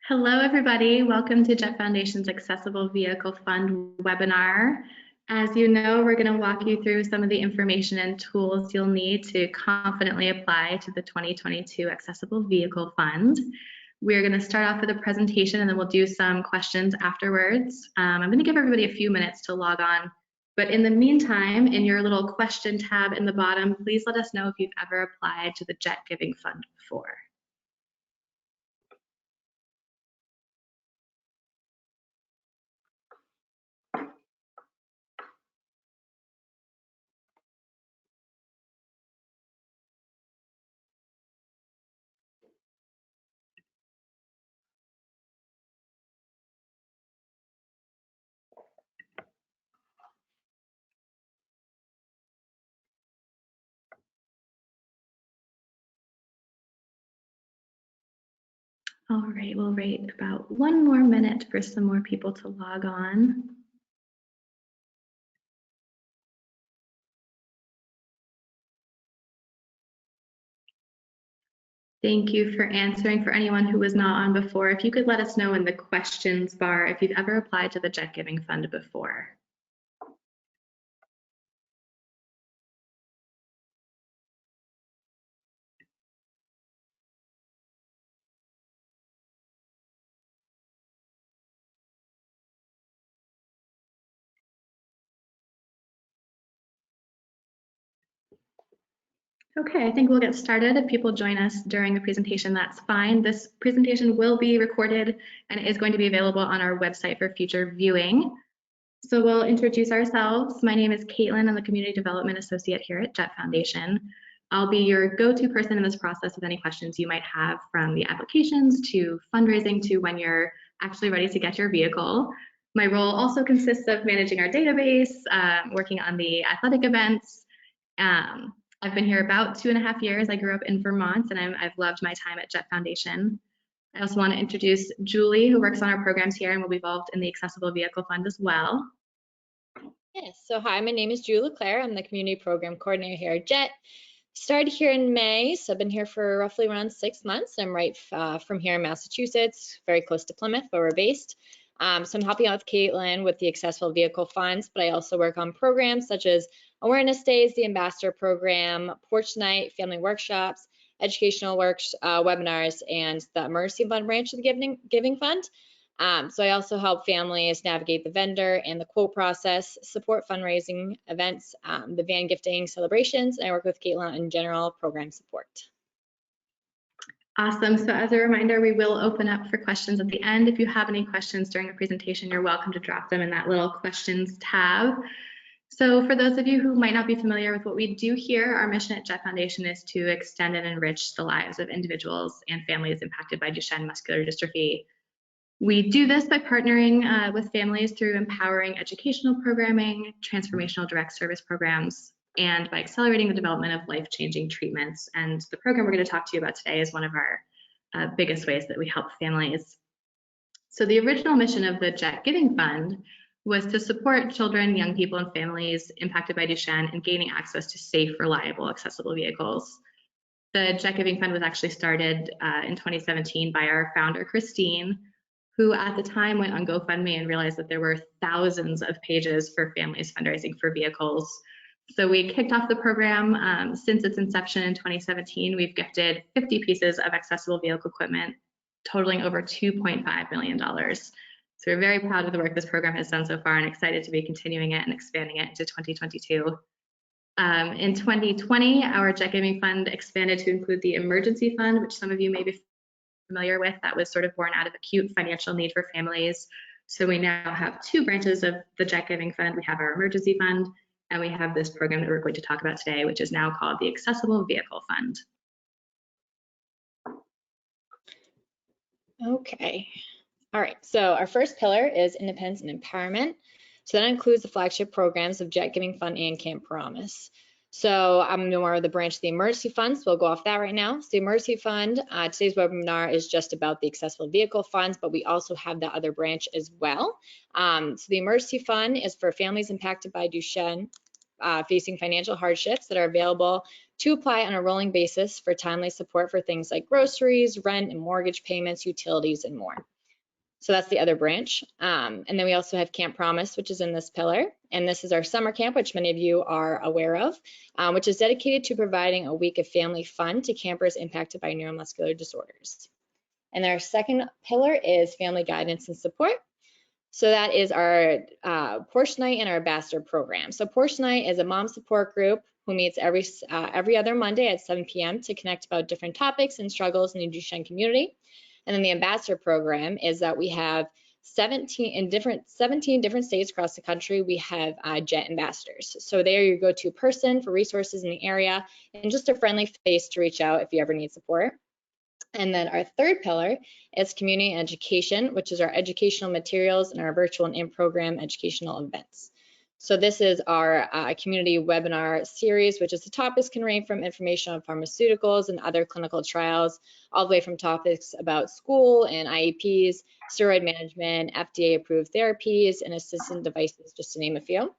Hello, everybody. Welcome to Jet Foundation's Accessible Vehicle Fund webinar. As you know, we're going to walk you through some of the information and tools you'll need to confidently apply to the 2022 Accessible Vehicle Fund. We're going to start off with a presentation and then we'll do some questions afterwards. I'm going to give everybody a few minutes to log on. But in the meantime, in your little question tab in the bottom, please let us know if you've ever applied to the Jet Giving Fund before. All right, we'll wait about 1 more minute for some more people to log on. Thank you for answering. For anyone who was not on before, if you could let us know in the questions bar if you've ever applied to the Jet Giving Fund before. Okay, I think we'll get started. If people join us during the presentation, that's fine. This presentation will be recorded and is going to be available on our website for future viewing. So we'll introduce ourselves. My name is Caitlin. I'm the Community Development Associate here at Jet Foundation. I'll be your go-to person in this process with any questions you might have, from the applications to fundraising to when you're actually ready to get your vehicle. My role also consists of managing our database, working on the athletic events. I've been here about 2.5 years. I grew up in Vermont and I've loved my time at Jet Foundation. I also want to introduce Julie, who works on our programs here and will be involved in the Accessible Vehicle Fund as well. Yes, so hi, my name is Julie Claire. I'm the Community Program Coordinator here at Jet. Started here in May, so I've been here for roughly around 6 months. I'm right from here in Massachusetts, very close to Plymouth, where we're based. So I'm helping out with Caitlin with the Accessible Vehicle Funds, but I also work on programs such as Awareness Days, the Ambassador Program, Porch Night, Family Workshops, educational webinars, and the Emergency Fund branch of the Giving Fund. So I also help families navigate the vendor and the quote process, support fundraising events, the van gifting celebrations, and I work with Caitlin in general program support. Awesome. So as a reminder, we will open up for questions at the end. If you have any questions during the presentation, you're welcome to drop them in that little questions tab. So for those of you who might not be familiar with what we do here, our mission at Jet Foundation is to extend and enrich the lives of individuals and families impacted by Duchenne muscular dystrophy. We do this by partnering with families through empowering educational programming, transformational direct service programs, and by accelerating the development of life-changing treatments. And the program we're going to talk to you about today is one of our biggest ways that we help families. So the original mission of the Jet Giving Fund was to support children, young people, and families impacted by Duchenne in gaining access to safe, reliable, accessible vehicles. The Jet Giving Fund was actually started in 2017 by our founder, Christine, who at the time went on GoFundMe and realized that there were thousands of pages for families fundraising for vehicles. So we kicked off the program. Since its inception in 2017, we've gifted 50 pieces of accessible vehicle equipment, totaling over $2.5 million. So we're very proud of the work this program has done so far and excited to be continuing it and expanding it into 2022. In 2020, our Jet Giving Fund expanded to include the Emergency Fund, which some of you may be familiar with. That was sort of born out of acute financial need for families. So we now have 2 branches of the Jet Giving Fund. We have our Emergency Fund, and we have this program that we're going to talk about today, which is now called the Accessible Vehicle Fund. Okay. All right, so our first pillar is independence and empowerment. So that includes the flagship programs of Jet Giving Fund and Camp Promise. So I'm more of the branch of the Emergency Fund, so we'll go off that right now. So the Emergency Fund, today's webinar is just about the Accessible Vehicle Funds, but we also have that other branch as well. So the Emergency Fund is for families impacted by Duchenne facing financial hardships that are available to apply on a rolling basis for timely support for things like groceries, rent and mortgage payments, utilities, and more. So that's the other branch. And then we also have Camp Promise, which is in this pillar. And this is our summer camp, which many of you are aware of, which is dedicated to providing a week of family fun to campers impacted by neuromuscular disorders. And our second pillar is family guidance and support. So that is our Porch Night and our Ambassador program. So Porch Night is a mom support group who meets every other Monday at 7 p.m. to connect about different topics and struggles in the Duchenne community. And then the Ambassador program is that we have 17 different states across the country. We have JET ambassadors. So they are your go-to person for resources in the area and just a friendly face to reach out if you ever need support. And then our third pillar is community education, which is our educational materials and our virtual and in-program educational events. So this is our community webinar series, which is the topics can range from information on pharmaceuticals and other clinical trials, all the way from topics about school and IEPs, steroid management, FDA-approved therapies, and assistant devices, just to name a few.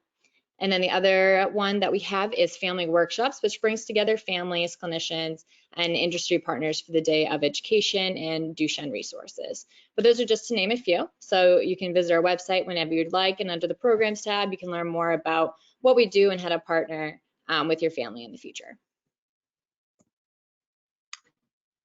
And then the other one that we have is family workshops, which brings together families, clinicians, and industry partners for the day of education and Duchenne resources. But those are just to name a few. So you can visit our website whenever you'd like, and under the programs tab, you can learn more about what we do and how to partner with your family in the future.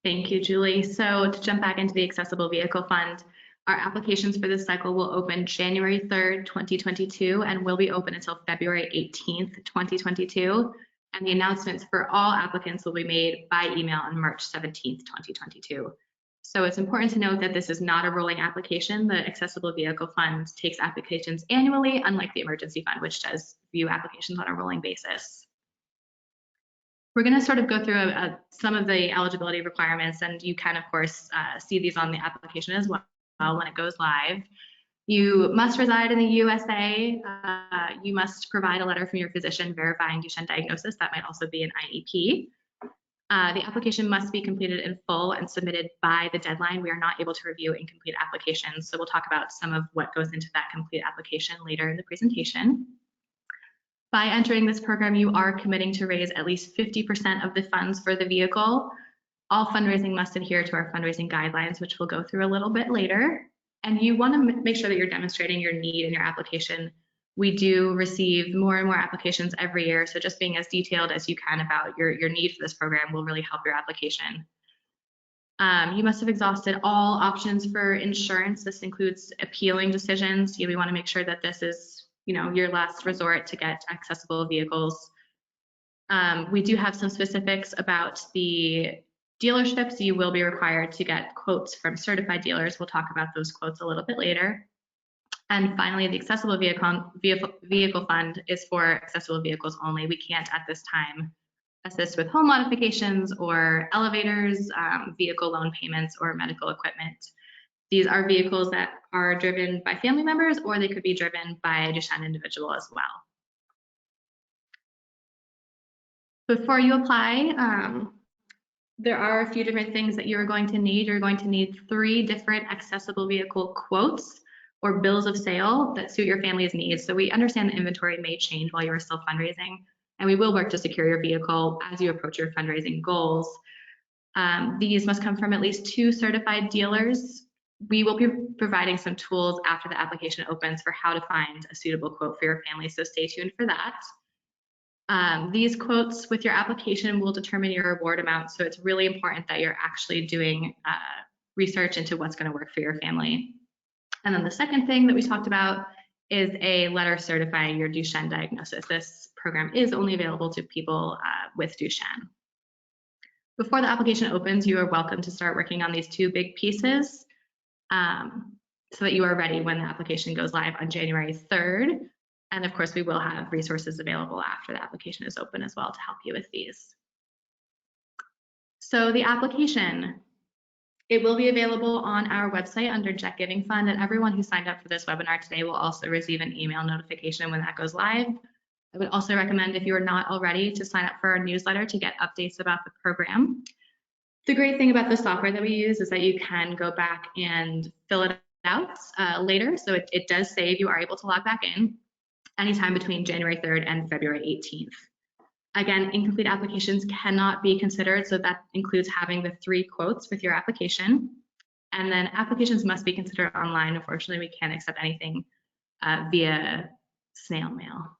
Thank you, Julie. So to jump back into the Accessible Vehicle Fund, our applications for this cycle will open January 3rd, 2022, and will be open until February 18th, 2022. And the announcements for all applicants will be made by email on March 17th, 2022. So it's important to note that this is not a rolling application. The Accessible Vehicle Fund takes applications annually, unlike the Emergency Fund, which does view applications on a rolling basis. We're going to sort of go through some of the eligibility requirements, and you can, of course, see these on the application as well when it goes live. You must reside in the USA. You must provide a letter from your physician verifying Duchenne diagnosis. That might also be an IEP. The application must be completed in full and submitted by the deadline. We are not able to review incomplete applications, so we'll talk about some of what goes into that complete application later in the presentation. By entering this program, you are committing to raise at least 50% of the funds for the vehicle. All fundraising must adhere to our fundraising guidelines, which we'll go through a little bit later. And you want to make sure that you're demonstrating your need in your application. We do receive more and more applications every year, so just being as detailed as you can about your need for this program will really help your application. You must have exhausted all options for insurance. This includes appealing decisions. We want to make sure that this is your last resort to get accessible vehicles. We do have some specifics about the dealerships. You will be required to get quotes from certified dealers. We'll talk about those quotes a little bit later. And finally, the Accessible Vehicle Fund is for accessible vehicles only. We can't at this time assist with home modifications or elevators, vehicle loan payments, or medical equipment. These are vehicles that are driven by family members, or they could be driven by a Duchenne individual as well. Before you apply, there are a few different things that you're going to need. You're going to need 3 different accessible vehicle quotes or bills of sale that suit your family's needs. So we understand the inventory may change while you are still fundraising, and we will work to secure your vehicle as you approach your fundraising goals. These must come from at least 2 certified dealers. We will be providing some tools after the application opens for how to find a suitable quote for your family, so stay tuned for that. These quotes with your application will determine your reward amount, so it's really important that you're actually doing research into what's going to work for your family. And then the second thing that we talked about is a letter certifying your Duchenne diagnosis. This program is only available to people with Duchenne. Before the application opens, you are welcome to start working on these 2 big pieces so that you are ready when the application goes live on January 3rd. And of course, we will have resources available after the application is open as well to help you with these. So the application, it will be available on our website under JET Giving Fund, and everyone who signed up for this webinar today will also receive an email notification when that goes live. I would also recommend, if you are not already, to sign up for our newsletter to get updates about the program. The great thing about the software that we use is that you can go back and fill it out later, so it does save. You are able to log back in anytime between January 3rd and February 18th. Again, incomplete applications cannot be considered, so that includes having the 3 quotes with your application. And then applications must be considered online. Unfortunately, we can't accept anything via snail mail.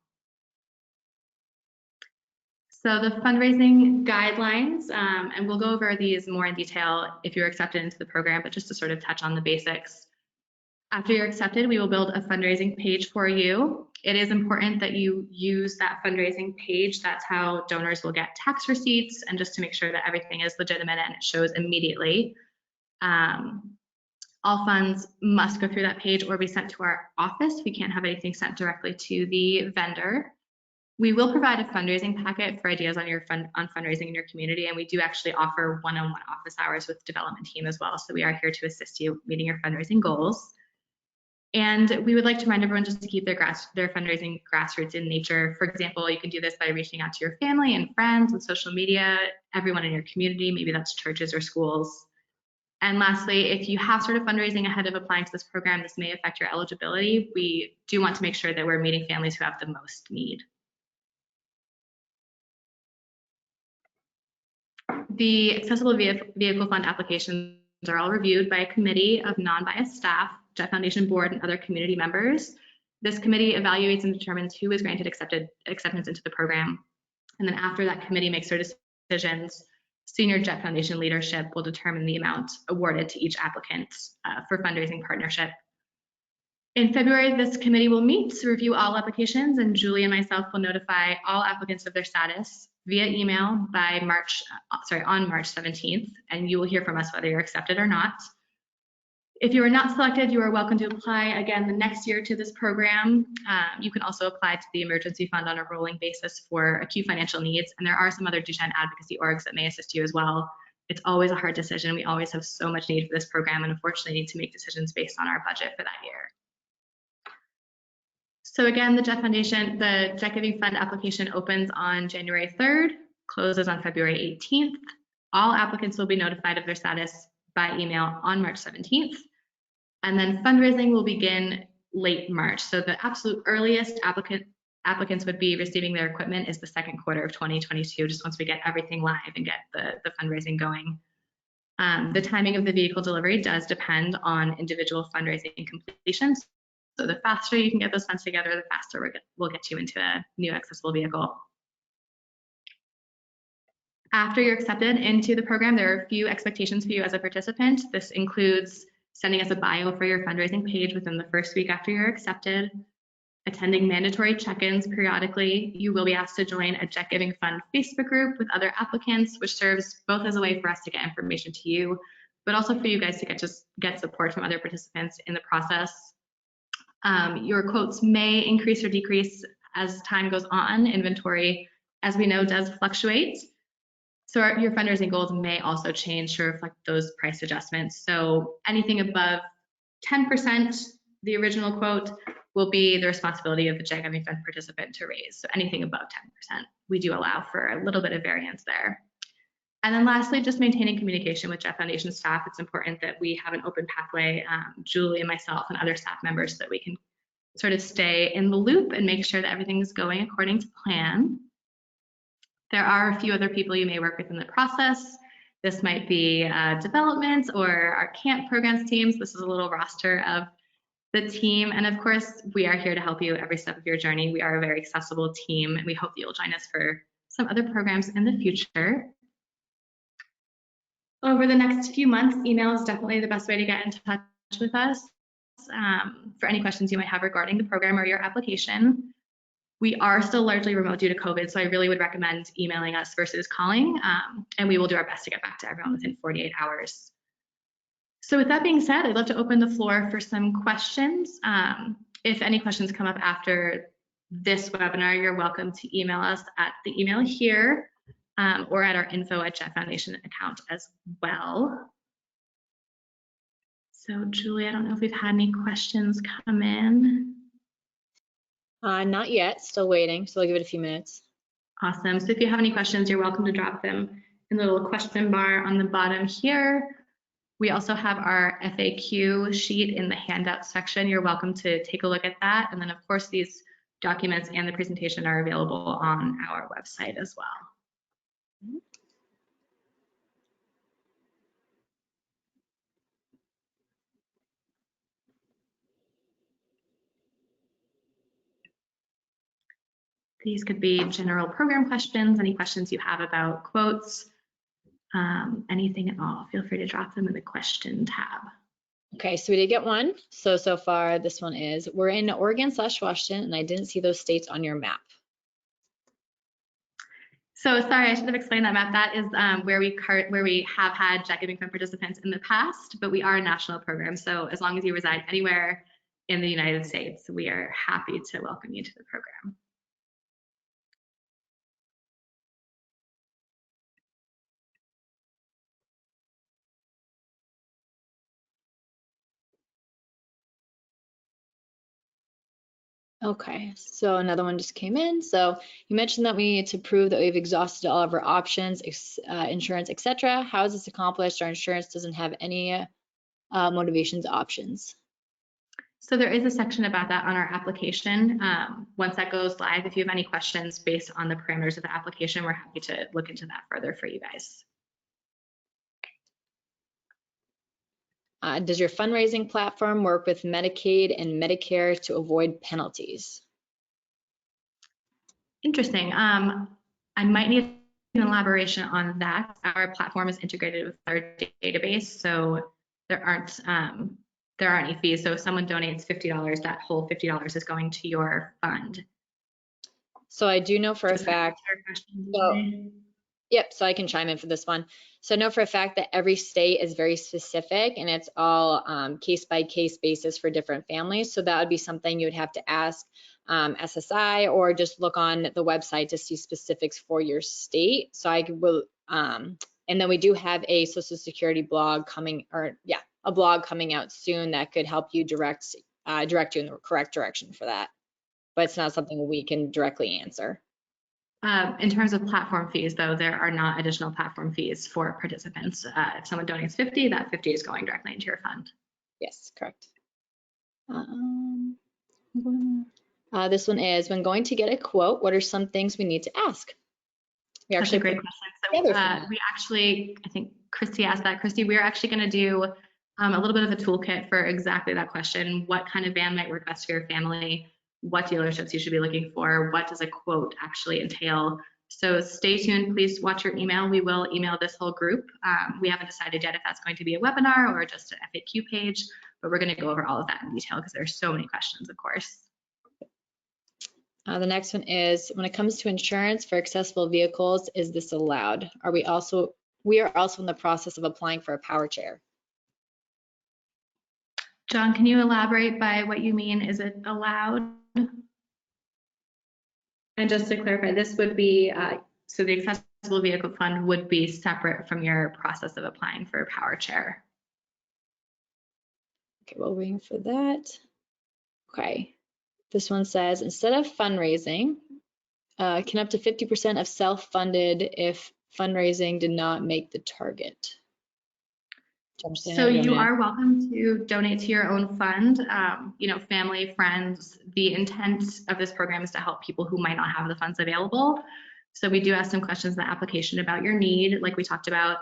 So the fundraising guidelines, and we'll go over these more in detail if you're accepted into the program, but just to sort of touch on the basics. After you're accepted, we will build a fundraising page for you. It is important that you use that fundraising page. That's how donors will get tax receipts, and just to make sure that everything is legitimate and it shows immediately. All funds must go through that page or be sent to our office. We can't have anything sent directly to the vendor. We will provide a fundraising packet for ideas on fundraising in your community, and we do actually offer one-on-one office hours with the development team as well. So we are here to assist you meeting your fundraising goals. And we would like to remind everyone just to keep their fundraising grassroots in nature. For example, you can do this by reaching out to your family and friends on social media, everyone in your community, maybe that's churches or schools. And lastly, if you have started fundraising ahead of applying to this program, this may affect your eligibility. We do want to make sure that we're meeting families who have the most need. The accessible vehicle fund applications are all reviewed by a committee of non-biased staff, Jet Foundation board, and other community members. This committee evaluates and determines who is granted acceptance into the program. And then after that committee makes their decisions, senior Jet Foundation leadership will determine the amount awarded to each applicant for fundraising partnership. In February, this committee will meet to review all applications, and Julie and myself will notify all applicants of their status via email by on March 17th, and you will hear from us whether you're accepted or not. If you are not selected, you are welcome to apply again the next year to this program. You can also apply to the emergency fund on a rolling basis for acute financial needs, and there are some other Duchenne advocacy orgs that may assist you as well. It's always a hard decision. We always have so much need for this program, and unfortunately need to make decisions based on our budget for that year. So again, the Jet Foundation, the Jet Giving Fund application opens on January 3rd, closes on February 18th. All applicants will be notified of their status by email on March 17th. And then fundraising will begin late March. So the absolute earliest applicants would be receiving their equipment is the second quarter of 2022, just once we get everything live and get the fundraising going. The timing of the vehicle delivery does depend on individual fundraising completions. So the faster you can get those funds together, the faster we'll get you into a new accessible vehicle. After you're accepted into the program, there are a few expectations for you as a participant. This includes sending us a bio for your fundraising page within the first week after you're accepted, attending mandatory check-ins periodically. You will be asked to join a Jet Giving Fund Facebook group with other applicants, which serves both as a way for us to get information to you, but also for you guys to get support from other participants in the process. Your quotes may increase or decrease as time goes on. Inventory, as we know, does fluctuate. So your fundraising goals may also change to reflect those price adjustments. So anything above 10%, the original quote, will be the responsibility of the Jet Giving Fund participant to raise. So anything above 10%, we do allow for a little bit of variance there. And then lastly, just maintaining communication with Jet Foundation staff. It's important that we have an open pathway, Julie and myself and other staff members, so that we can sort of stay in the loop and make sure that everything is going according to plan. There are a few other people you may work with in the process. This might be development or our camp programs teams. This is a little roster of the team. And of course, we are here to help you every step of your journey. We are a very accessible team, and we hope that you'll join us for some other programs in the future. Over the next few months, email is definitely the best way to get in touch with us for any questions you might have regarding the program or your application. We are still largely remote due to COVID, so I really would recommend emailing us versus calling, and we will do our best to get back to everyone within 48 hours. So with that being said, I'd love to open the floor for some questions. If any questions come up after this webinar, you're welcome to email us at the email here or at our info@Jet Foundation account as well. So Julie, I don't know if we've had any questions come in. Not yet, still waiting, so I'll give it a few minutes. Awesome. So if you have any questions, you're welcome to drop them in the little question bar on the bottom here. We also have our FAQ sheet in the handout section. You're welcome to take a look at that. And then of course, these documents and the presentation are available on our website as well. These could be general program questions, any questions you have about quotes, anything at all. Feel free to drop them in the question tab. Okay, so we did get one. So far, this one is, we're in Oregon/Washington, and I didn't see those states on your map. So sorry, I should have explained that map. That is where we have had Jet Giving Fund participants in the past, but we are a national program. So as long as you reside anywhere in the United States, we are happy to welcome you to the program. Okay, so another one just came in. So you mentioned that we need to prove that we've exhausted all of our options, insurance, etc. How is this accomplished? Our insurance doesn't have any motivations options. So there is a section about that on our application. Once that goes live, if you have any questions based on the parameters of the application, we're happy to look into that further for you guys. Does your fundraising platform work with Medicaid and Medicare to avoid penalties? Interesting. I might need an elaboration on that. Our platform is integrated with our database, so there aren't any fees. So if someone donates $50, that whole $50 is going to your fund. So I do know for a fact. Yep, so I can chime in for this one. So I know for a fact that every state is very specific, and it's all case by case basis for different families. So that would be something you would have to ask SSI, or just look on the website to see specifics for your state. So I will, and then we do have a Social Security blog coming, a blog coming out soon that could help you direct you in the correct direction for that. But it's not something we can directly answer. In terms of platform fees, though, there are not additional platform fees for participants. If someone donates 50, that 50 is going directly into your fund. Yes, correct. This one is, when going to get a quote, what are some things we need to ask? That's a great question. So we actually, I think Christy asked that. Christy, we're actually going to do a little bit of a toolkit for exactly that question. What kind of van might work best for your family? What dealerships you should be looking for? What does a quote actually entail? So stay tuned, please watch your email. We will email this whole group. We haven't decided yet if that's going to be a webinar or just an FAQ page, but we're going to go over all of that in detail because there's so many questions, of course. The next one is, when it comes to insurance for accessible vehicles, is this allowed? We are also in the process of applying for a power chair. John, can you elaborate by what you mean? Is it allowed? And just to clarify, this would be, so the accessible vehicle fund would be separate from your process of applying for a power chair. Okay, we're waiting for that. Okay, this one says, instead of fundraising, can up to 50% of self-funded if fundraising did not make the target. So you are welcome to donate to your own fund, family, friends. The intent of this program is to help people who might not have the funds available. So we do ask some questions in the application about your need. Like we talked about,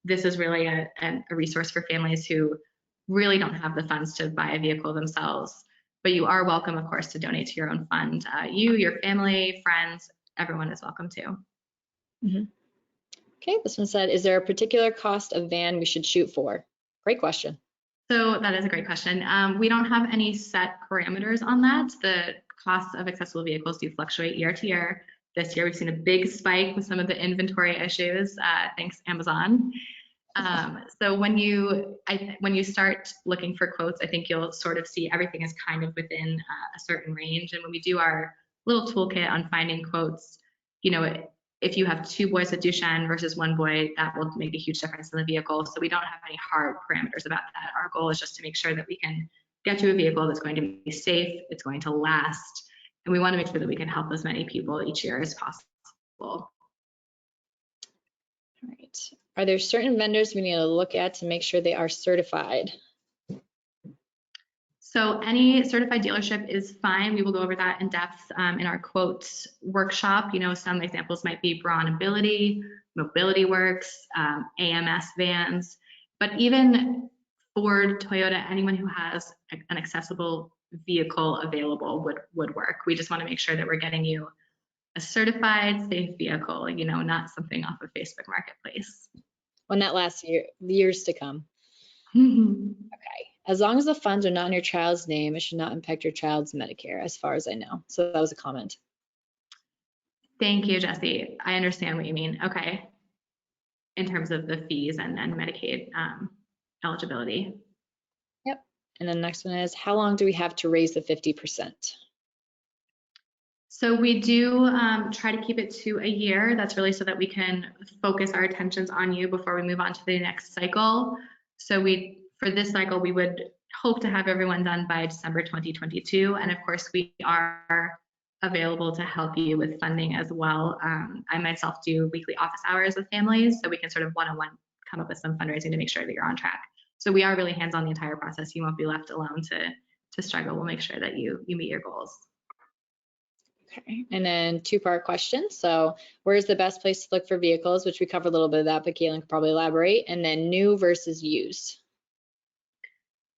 this is really a resource for families who really don't have the funds to buy a vehicle themselves. But you are welcome, of course, to donate to your own fund. You, your family, friends, everyone is welcome to. Mm-hmm. Okay, this one said, is there a particular cost of van we should shoot for? Great question. So that is a great question. We don't have any set parameters on that. The costs of accessible vehicles do fluctuate year to year. This year, we've seen a big spike with some of the inventory issues, thanks Amazon. So when you start looking for quotes, I think you'll sort of see everything is kind of within a certain range. And when we do our little toolkit on finding quotes, if you have 2 boys with Duchenne versus 1 boy, that will make a huge difference in the vehicle. So we don't have any hard parameters about that. Our goal is just to make sure that we can get you a vehicle that's going to be safe, it's going to last, and we want to make sure that we can help as many people each year as possible. All right. Are there certain vendors we need to look at to make sure they are certified? So any certified dealership is fine. We will go over that in depth in our quotes workshop. Some examples might be Braun Ability, Mobility Works, AMS vans, but even Ford, Toyota, anyone who has an accessible vehicle available would work. We just want to make sure that we're getting you a certified safe vehicle, you know, not something off of Facebook Marketplace. When that lasts years to come. Mhm. Okay. As long as the funds are not in your child's name, it should not impact your child's Medicare, as far as I know. So that was a comment. Thank you, Jesse. I understand what you mean. Okay. In terms of the fees and Medicaid eligibility. Yep. And the next one is, how long do we have to raise the 50%? So we do try to keep it to a year. That's really so that we can focus our attentions on you before we move on to the next cycle. So for this cycle, we would hope to have everyone done by December 2022. And of course, we are available to help you with funding as well. I myself do weekly office hours with families, so we can sort of one-on-one come up with some fundraising to make sure that you're on track. So we are really hands-on the entire process. You won't be left alone to struggle. We'll make sure that you meet your goals. Okay, and then two-part question. So where's the best place to look for vehicles, which we covered a little bit of that, but Caitlin could probably elaborate. And then new versus used.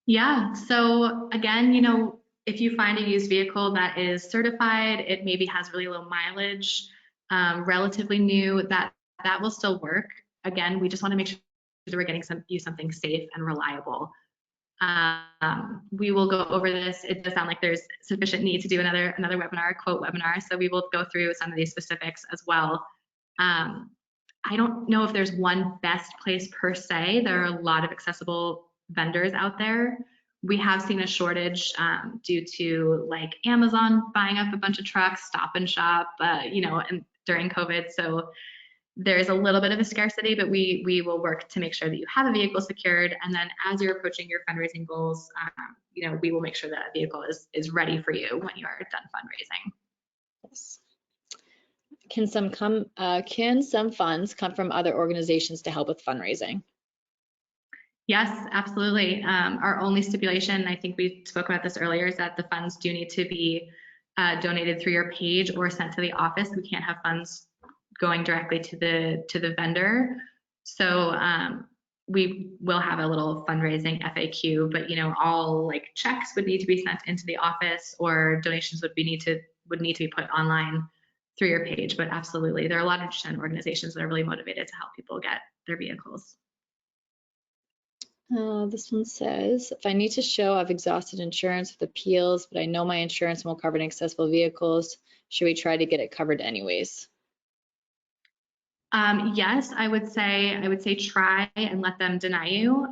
Yeah, so again, you know, if you find a used vehicle that is certified, it maybe has really low mileage, relatively new, that will still work. Again, we just want to make sure that we're getting you something safe and reliable. We will go over this. It does sound like there's sufficient need to do another webinar, quote webinar. So we will go through some of these specifics as well. I don't know if there's one best place per se. There are a lot of accessible vendors out there. We have seen a shortage due to like Amazon buying up a bunch of trucks, Stop and Shop, you know, and during COVID. So there's a little bit of a scarcity, but we will work to make sure that you have a vehicle secured. And then as you're approaching your fundraising goals, you know, we will make sure that a vehicle is ready for you when you are done fundraising. Yes. Can some funds come from other organizations to help with fundraising? Yes, absolutely. Our only stipulation, I think we spoke about this earlier, is that the funds do need to be donated through your page or sent to the office. We can't have funds going directly to the vendor. So we will have a little fundraising FAQ, but you know, all like checks would need to be sent into the office, or donations would need to be put online through your page. But absolutely, there are a lot of organizations that are really motivated to help people get their vehicles. This one says, if I need to show I've exhausted insurance with appeals, but I know my insurance won't cover inaccessible vehicles, should we try to get it covered anyways? Yes, I would say try and let them deny you.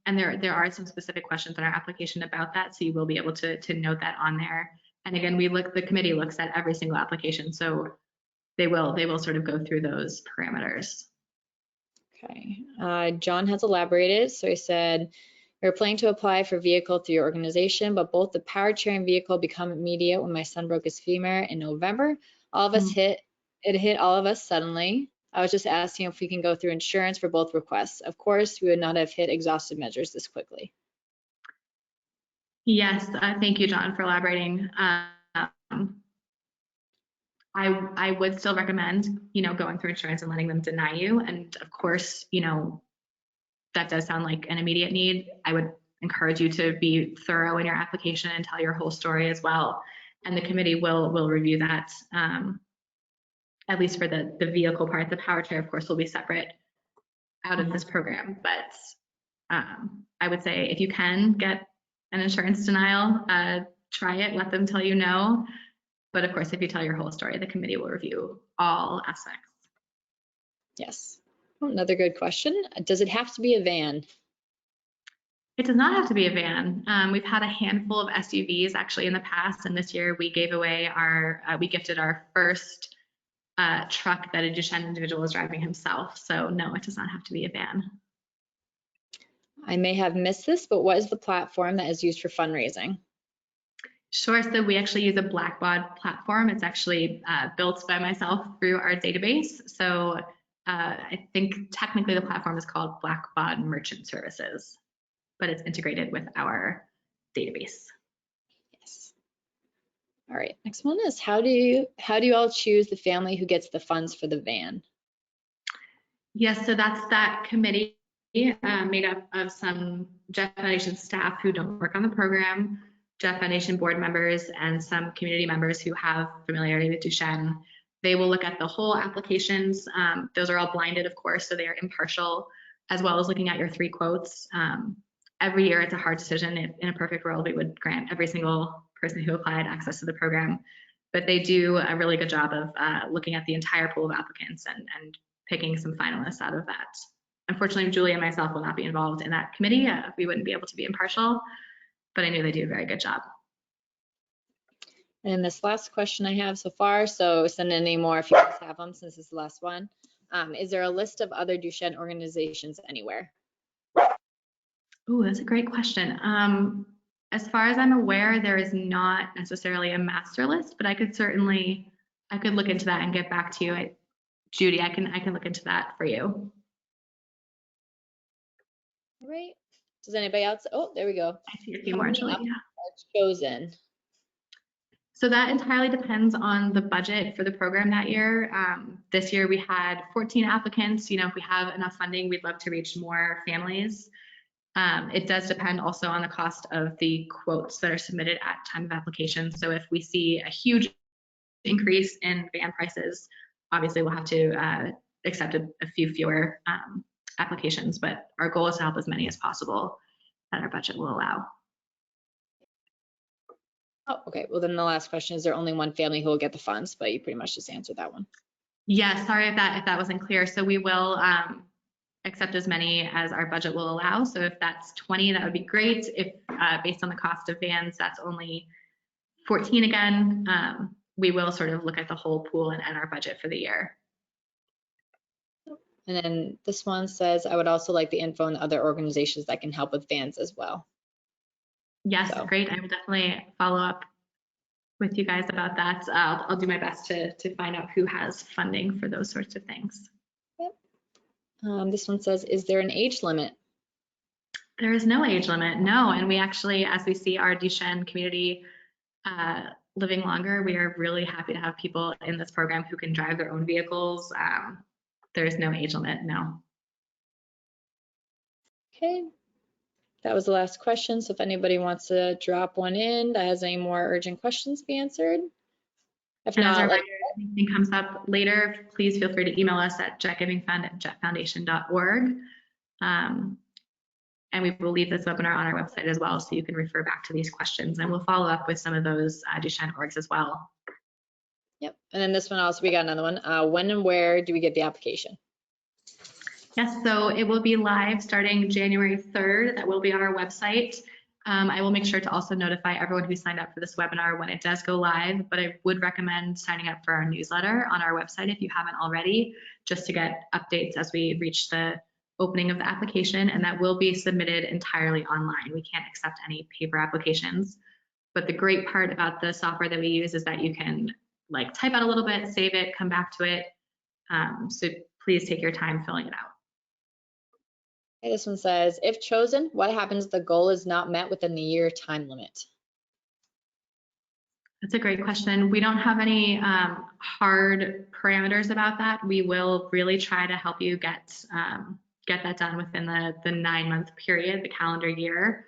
And there are some specific questions in our application about that, so you will be able to note that on there. And again, the committee looks at every single application, so they will sort of go through those parameters. Okay, John has elaborated. So he said, we're planning to apply for vehicle through your organization, but both the power chair and vehicle become immediate when my son broke his femur in November. All of us it hit all of us suddenly. I was just asking if we can go through insurance for both requests. Of course, we would not have hit exhaustive measures this quickly. Yes, thank you, John, for elaborating. I would still recommend, you know, going through insurance and letting them deny you. And of course, you know, that does sound like an immediate need. I would encourage you to be thorough in your application and tell your whole story as well. And the committee will review that, at least for the vehicle part. The power chair, of course, will be separate out of this program. But I would say if you can get an insurance denial, try it, let them tell you no. But of course, if you tell your whole story, the committee will review all aspects. Yes. Another good question. Does it have to be a van? It does not have to be a van. We've had a handful of SUVs actually in the past, and this year we gave away we gifted our first truck that a Duchenne individual was driving himself. So no, it does not have to be a van. I may have missed this, but what is the platform that is used for fundraising? Sure, so we actually use a Blackbaud platform. It's actually built by myself through our database. So I think technically the platform is called Blackbaud Merchant Services, but it's integrated with our database. Yes. All right, next one is how do you all choose the family who gets the funds for the van? Yes, so that's that committee made up of some Jeff Foundation staff who don't work on the program. Jeff Foundation board members and some community members who have familiarity with Duchenne, they will look at the whole applications. Those are all blinded, of course, so they are impartial, as well as looking at your 3 quotes. Every year it's a hard decision. In a perfect world, we would grant every single person who applied access to the program, but they do a really good job of looking at the entire pool of applicants and picking some finalists out of that. Unfortunately, Julie and myself will not be involved in that committee. We wouldn't be able to be impartial, but I knew they do a very good job. And this last question I have so far, so send in any more if you guys have them, since this is the last one. Is there a list of other Duchenne organizations anywhere? Oh, that's a great question. As far as I'm aware, there is not necessarily a master list, but I could look into that and get back to you. Judy, I can look into that for you. All right. Does anybody else? Oh, there we go. I see a few more, Julie. Yeah. Chosen. So that entirely depends on the budget for the program that year. This year we had 14 applicants. You know, if we have enough funding, we'd love to reach more families. It does depend also on the cost of the quotes that are submitted at time of application. So if we see a huge increase in van prices, obviously we'll have to accept a few fewer applications, but our goal is to help as many as possible that our budget will allow. Oh, okay. Well, then the last question, is there only one family who will get the funds? But you pretty much just answered that one. Yeah, sorry if that wasn't clear. So we will accept as many as our budget will allow. So if that's 20, that would be great. If based on the cost of vans, that's only 14 again, we will sort of look at the whole pool and our budget for the year. And then this one says, I would also like the info on other organizations that can help with vans as well. Yes, so. Great. I will definitely follow up with you guys about that. I'll do my best to find out who has funding for those sorts of things. Yep. This one says, is there an age limit? There is no age limit, no. And we actually, as we see our Duchenne community living longer, we are really happy to have people in this program who can drive their own vehicles. There is no age limit, no. Okay. That was the last question. So if anybody wants to drop one in that has any more urgent questions to be answered. If and not, as a reminder, if anything comes up later, please feel free to email us at jetgivingfund@jetfoundation.org. And we will leave this webinar on our website as well, so you can refer back to these questions, and we'll follow up with some of those Duchenne orgs as well. Yep. And then this one also, we got another one. When and where do we get the application? Yes, so it will be live starting January 3rd. That will be on our website. I will make sure to also notify everyone who signed up for this webinar when it does go live, but I would recommend signing up for our newsletter on our website if you haven't already, just to get updates as we reach the opening of the application, and that will be submitted entirely online. We can't accept any paper applications, but the great part about the software that we use is that you can like type out a little bit, save it, come back to it. So please take your time filling it out. Okay, this one says, if chosen, what happens if the goal is not met within the year time limit? That's a great question. We don't have any hard parameters about that. We will really try to help you get that done within the 9-month period, the calendar year.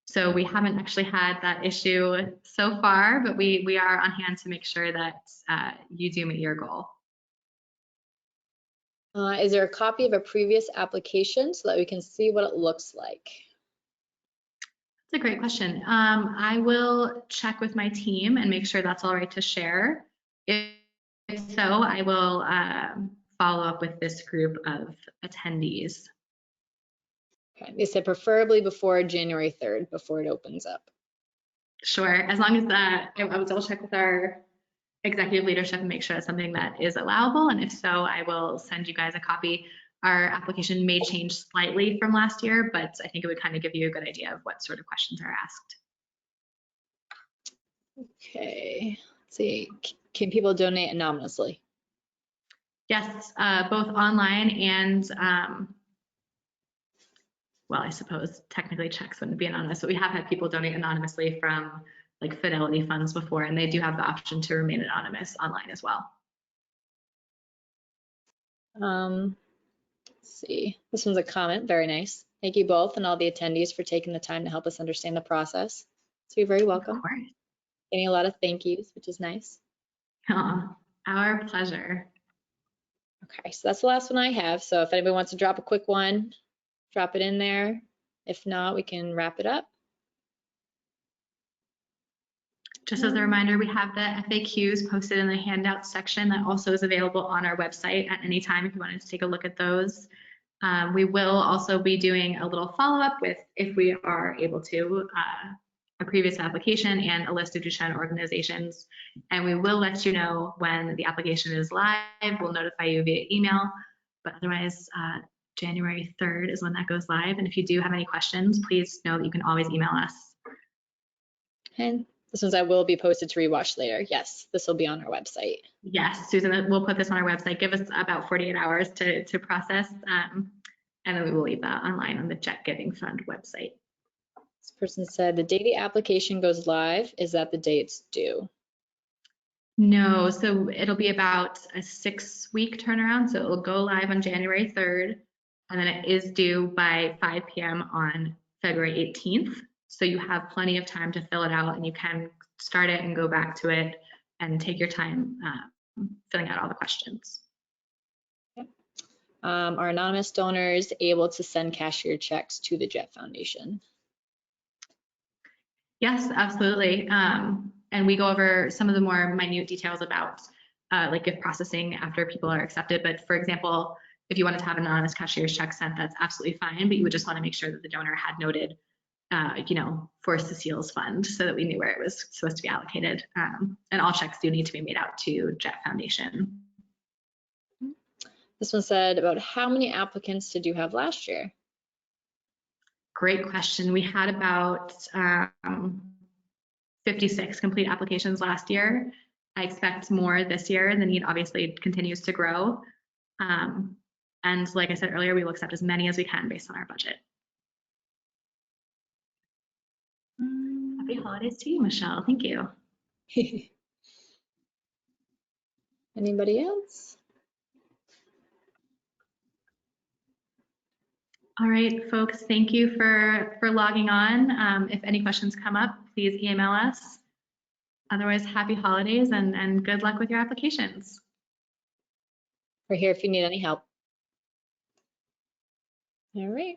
So we haven't actually had that issue so far, but we are on hand to make sure that you do meet your goal. Is there a copy of a previous application so that we can see what it looks like? That's a great question. I will check with my team and make sure that's all right to share. If so, I will follow up with this group of attendees. Okay, they said preferably before January 3rd, before it opens up. Sure, as long as I will double check with our executive leadership and make sure it's something that is allowable, and if so, I will send you guys a copy. Our application may change slightly from last year, but I think it would kind of give you a good idea of what sort of questions are asked. Okay, let's see, can people donate anonymously? Yes, both online and, well, I suppose technically checks wouldn't be anonymous, but we have had people donate anonymously from like Fidelity funds before, and they do have the option to remain anonymous online as well. Let's see, this one's a comment, very nice. Thank you both and all the attendees for taking the time to help us understand the process. So you're very Of welcome. course. Getting a lot of thank yous, which is nice. Our pleasure. Okay, so that's the last one I have. So if anybody wants to drop a quick one, drop it in there. If not, we can wrap it up. Just as a reminder, we have the FAQs posted in the handout section that also is available on our website at any time if you wanted to take a look at those. We will also be doing a little follow-up with, if we are able to, a previous application and a list of Duchenne organizations. And we will let you know when the application is live. We'll notify you via email, but otherwise, January 3rd is when that goes live. And if you do have any questions, please know that you can always email us. And this one's I will be posted to rewatch later. Yes, this will be on our website. Yes, Susan, we'll put this on our website. Give us about 48 hours to process, and then we will leave that online on the Jet Giving Fund website. This person said the day the application goes live, is that the day it's due? No, so it'll be about a 6-week turnaround. So it'll go live on January 3rd, and then it is due by 5 p.m. on February 18th. So you have plenty of time to fill it out, and you can start it and go back to it and take your time filling out all the questions. Are anonymous donors able to send cashier checks to the Jet Foundation? Yes, absolutely. And we go over some of the more minute details about like gift processing after people are accepted. But for example, if you wanted to have an anonymous cashier's check sent, that's absolutely fine. But you would just want to make sure that the donor had noted, for Cecile's fund so that we knew where it was supposed to be allocated. And all checks do need to be made out to Jet Foundation. This one said about how many applicants did you have last year? Great question. We had about 56 complete applications last year. I expect more this year. The need obviously continues to grow. And like I said earlier, we will accept as many as we can based on our budget. Happy holidays to you, Michelle. Thank you. Anybody else? All right, folks, thank you for logging on. If any questions come up, please email us. Otherwise, happy holidays and good luck with your applications. We're here if you need any help. All right.